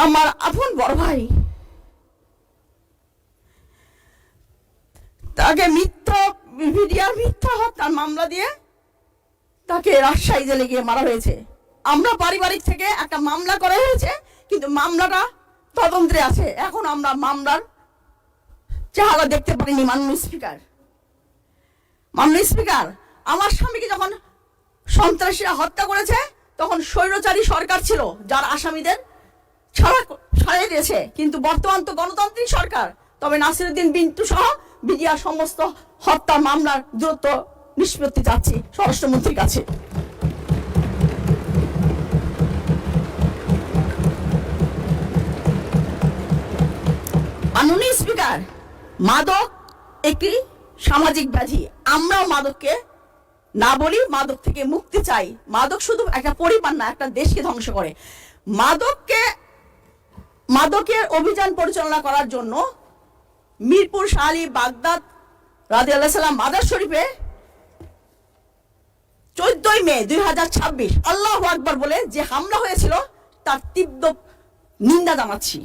আমার আপন বড় ভাই, তাকে মিথ্যা হত্যার মামলা দিয়ে তাকে রাজশাহী জেলে গিয়ে মারা হয়েছে। আমরা পারিবারিক থেকে একটা মামলা করা হয়েছে, কিন্তু মামলাটা তদন্তে আছে। এখন আমরা মামলার চেহারা দেখতে পারিনি। মাননীয় স্পিকার, আমার স্বামীকে যখন সন্ত্রাসীরা হত্যা করেছে তখন স্বৈরাচারী সরকার ছিল, যার আসামিদের ছাড়িয়ে দিয়েছে। কিন্তু বর্তমান তো গণতান্ত্রিক সরকার। তবে নাসিরউদ্দিন বিন্টু সহ বিডিআর সমস্ত হত্যা মামলার দ্রুত নিষ্পত্তি চাচ্ছি স্বরাষ্ট্রমন্ত্রীর কাছে। মাননীয় স্পিকার, মাদক একটি সামাজিক ব্যাধি। আমরাও মাদককে না বলি, মাদক থেকে মুক্তি চাই। মাদক শুধু একটা পরিবার না, একটা দেশকে ধ্বংস করে। মাদকের অভিযান পরিচালনা করার জন্য মিরপুর শাহী বাগদাদ রাদিয়াল্লাহু সাল্লাম মাদার শরীফে 14 মে 2026 আল্লাহু আকবার বলে যে হামলা হয়েছিল তার তীব্র নিন্দা জানাচ্ছি।